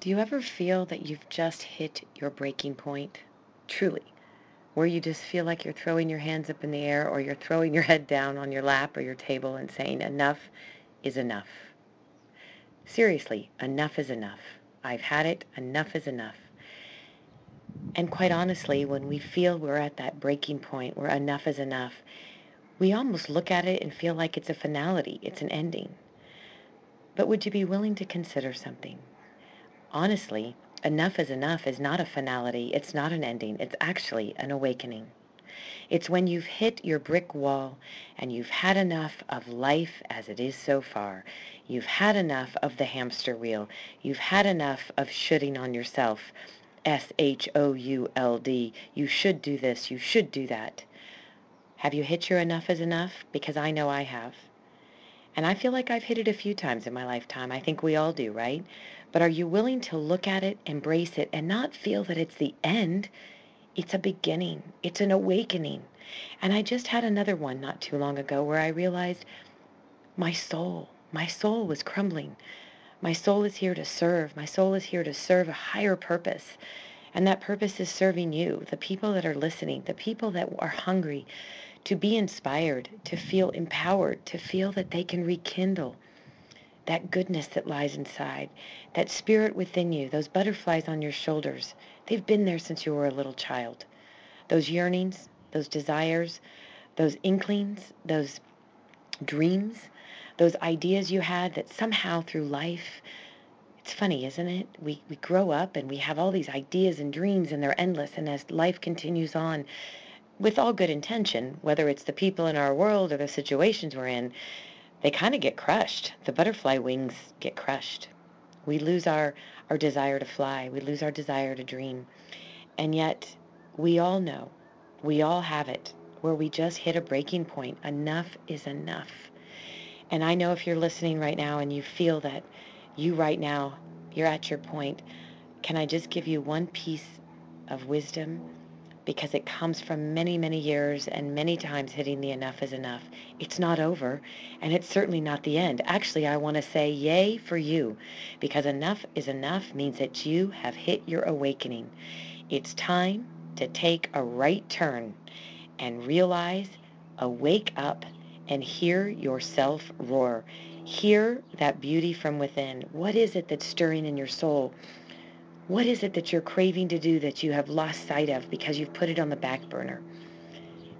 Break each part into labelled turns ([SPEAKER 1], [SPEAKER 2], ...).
[SPEAKER 1] Do you ever feel that you've just hit your breaking point? Truly. Where you just feel like you're throwing your hands up in the air or you're throwing your head down on your lap or your table and saying, enough is enough. Seriously, enough is enough. I've had it. Enough is enough. And quite honestly, when we feel we're at that breaking point where enough is enough, we almost look at it and feel like it's a finality. It's an ending. But would you be willing to consider something? Honestly, enough is not a finality. It's not an ending. It's actually an awakening. It's when you've hit your brick wall and you've had enough of life as it is so far. You've had enough of the hamster wheel. You've had enough of shoulding on yourself. SHOULD. You should do this. You should do that. Have you hit your enough is enough? Because I know I have. And I feel like I've hit it a few times in my lifetime. I think we all do, right? But are you willing to look at it, embrace it, and not feel that it's the end? It's a beginning. It's an awakening. And I just had another one not too long ago where I realized my soul was crumbling. My soul is here to serve. My soul is here to serve a higher purpose. And that purpose is serving you, the people that are listening, the people that are hungry to be inspired, to feel empowered, to feel that they can rekindle that goodness that lies inside, that spirit within you, those butterflies on your shoulders. They've been there since you were a little child. Those yearnings, those desires, those inklings, those dreams, those ideas you had that somehow through life, it's funny, isn't it? We grow up and we have all these ideas and dreams and they're endless. And as life continues on, with all good intention, whether it's the people in our world or the situations we're in, they kind of get crushed. The butterfly wings get crushed. We lose our desire to fly. We lose our desire to dream. And yet, we all know, we all have it, where we just hit a breaking point. Enough is enough. And I know if you're listening right now and you feel that you right now, you're at your point, can I just give you one piece of wisdom? Because it comes from many, many years and many times hitting the enough is enough. It's not over, and it's certainly not the end. Actually, I want to say yay for you, because enough is enough means that you have hit your awakening. It's time to take a right turn and realize, wake up, and hear yourself roar. Hear that beauty from within. What is it that's stirring in your soul? What is it that you're craving to do that you have lost sight of because you've put it on the back burner?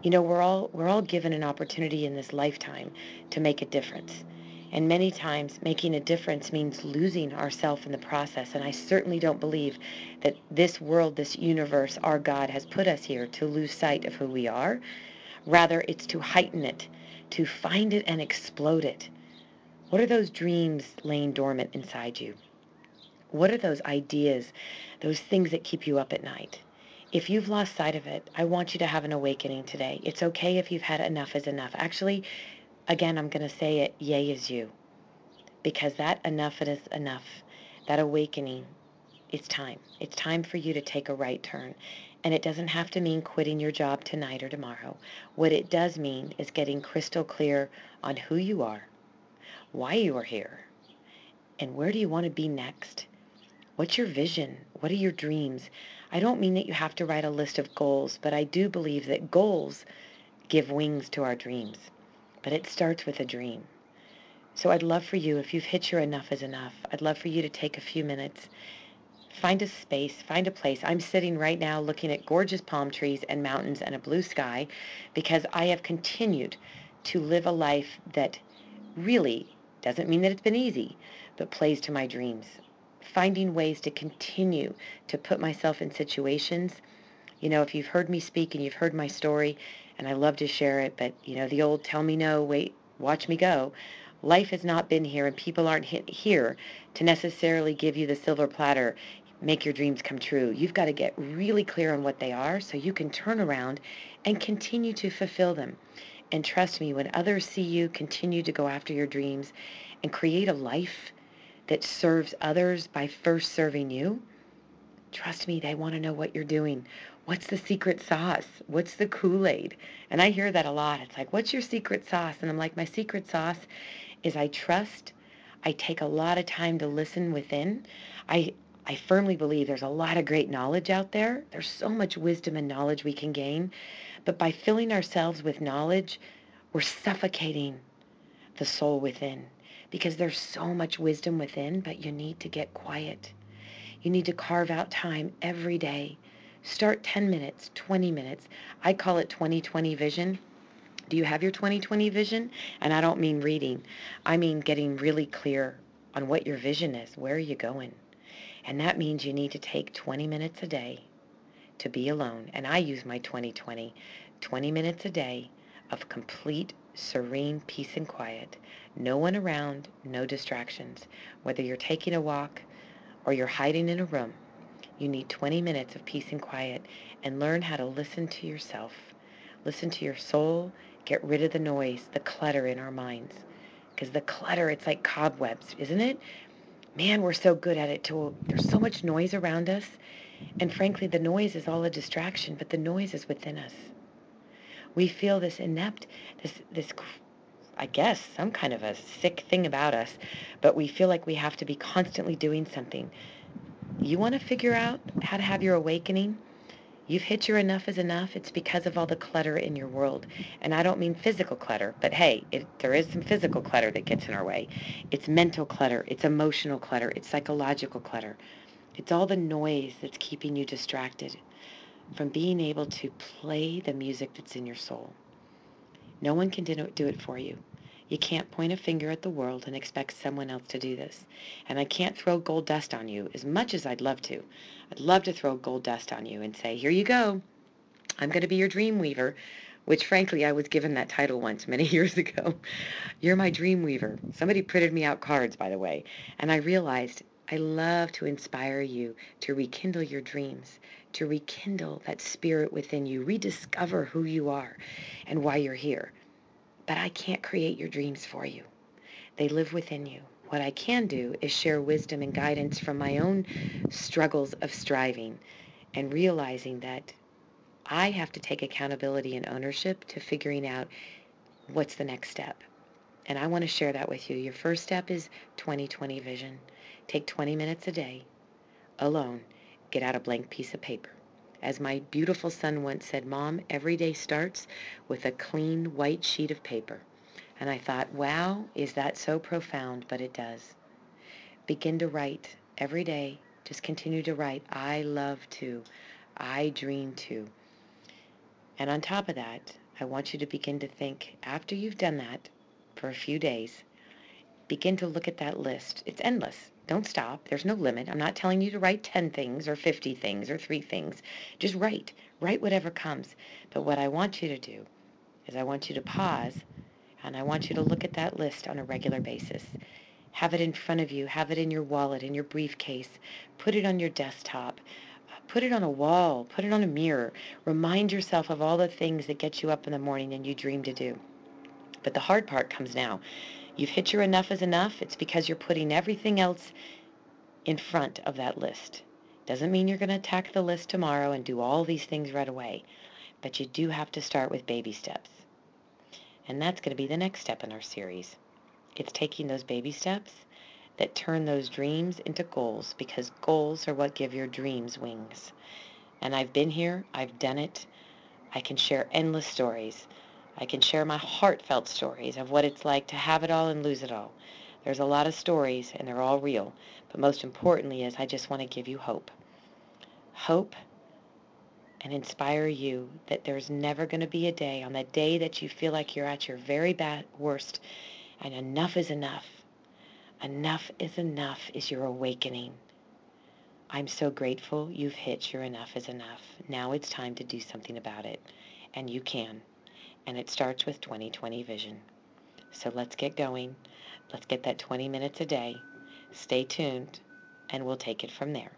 [SPEAKER 1] You know, we're all given an opportunity in this lifetime to make a difference. And many times making a difference means losing ourselves in the process. And I certainly don't believe that this world, this universe, our God has put us here to lose sight of who we are. Rather, it's to heighten it, to find it and explode it. What are those dreams laying dormant inside you? What are those ideas, those things that keep you up at night? If you've lost sight of it, I want you to have an awakening today. It's okay if you've had enough is enough. Actually, again, I'm going to say it, yay is you. Because that enough is enough, that awakening, it's time. It's time for you to take a right turn. And it doesn't have to mean quitting your job tonight or tomorrow. What it does mean is getting crystal clear on who you are, why you are here, and where do you want to be next. What's your vision? What are your dreams? I don't mean that you have to write a list of goals, but I do believe that goals give wings to our dreams. But it starts with a dream. So I'd love for you, if you've hit your enough is enough, I'd love for you to take a few minutes, find a space, find a place. I'm sitting right now looking at gorgeous palm trees and mountains and a blue sky because I have continued to live a life that really doesn't mean that it's been easy, but plays to my dreams. Finding ways to continue to put myself in situations. You know, if you've heard me speak and you've heard my story, and I love to share it, but, you know, the old tell me no, wait, watch me go. Life has not been here, and people aren't here to necessarily give you the silver platter, make your dreams come true. You've got to get really clear on what they are so you can turn around and continue to fulfill them. And trust me, when others see you continue to go after your dreams and create a life that serves others by first serving you, trust me, they want to know what you're doing. What's the secret sauce? What's the Kool-Aid? And I hear that a lot. It's like, what's your secret sauce? And I'm like, my secret sauce is I trust. I take a lot of time to listen within. I I firmly believe there's a lot of great knowledge out there. There's so much wisdom and knowledge we can gain. But by filling ourselves with knowledge, we're suffocating the soul within, because there's so much wisdom within, but you need to get quiet. You need to carve out time every day. Start 10 minutes, 20 minutes. I call it 20/20 vision. Do you have your 20/20 vision? And I don't mean reading. I mean getting really clear on what your vision is. Where are you going? And that means you need to take 20 minutes a day to be alone. And I use my 20/20, 20 minutes a day of complete, serene peace and quiet. No one around, no distractions. Whether you're taking a walk or you're hiding in a room, you need 20 minutes of peace and quiet, and learn how to listen to yourself. Listen to your soul. Get rid of the noise, the clutter in our minds. Because the clutter, it's like cobwebs, isn't it? Man, we're so good at it too. There's so much noise around us. And frankly, the noise is all a distraction, but the noise is within us. We feel this inept, this I guess, some kind of a sick thing about us, but we feel like we have to be constantly doing something. You want to figure out how to have your awakening? You've hit your enough is enough. It's because of all the clutter in your world. And I don't mean physical clutter, but hey, there is some physical clutter that gets in our way. It's mental clutter. It's emotional clutter. It's psychological clutter. It's all the noise that's keeping you distracted from being able to play the music that's in your soul. No one can do it for you. You can't point a finger at the world and expect someone else to do this. And I can't throw gold dust on you as much as I'd love to. I'd love to throw gold dust on you and say, here you go. I'm going to be your dream weaver, which frankly I was given that title once many years ago. You're my dream weaver. Somebody printed me out cards, by the way, and I realized I love to inspire you to rekindle your dreams, to rekindle that spirit within you, rediscover who you are and why you're here. But I can't create your dreams for you. They live within you. What I can do is share wisdom and guidance from my own struggles of striving and realizing that I have to take accountability and ownership to figuring out what's the next step. And I want to share that with you. Your first step is 20/20 vision. Take 20 minutes a day, alone. Get out a blank piece of paper. As my beautiful son once said, Mom, every day starts with a clean white sheet of paper. And I thought, wow, is that so profound? But it does. Begin to write every day. Just continue to write. I love to. I dream to. And on top of that, I want you to begin to think, after you've done that for a few days, begin to look at that list. It's endless. Don't stop. There's no limit. I'm not telling you to write 10 things or 50 things or 3 things. Just write. Write whatever comes. But what I want you to do is I want you to pause, and I want you to look at that list on a regular basis. Have it in front of you. Have it in your wallet, in your briefcase. Put it on your desktop. Put it on a wall. Put it on a mirror. Remind yourself of all the things that get you up in the morning and you dream to do. But the hard part comes now. You've hit your enough is enough. It's because you're putting everything else in front of that list. Doesn't mean you're going to attack the list tomorrow and do all these things right away. But you do have to start with baby steps. And that's going to be the next step in our series. It's taking those baby steps that turn those dreams into goals, because goals are what give your dreams wings. And I've been here. I've done it. I can share endless stories. I can share my heartfelt stories of what it's like to have it all and lose it all. There's a lot of stories, and they're all real. But most importantly is I just want to give you hope. Hope and inspire you that there's never going to be a day, on that day that you feel like you're at your very worst, and enough is enough. Enough is your awakening. I'm so grateful you've hit your enough is enough. Now it's time to do something about it. And you can. And it starts with 20/20 vision. So let's get going. Let's get that 20 minutes a day. Stay tuned, and we'll take it from there.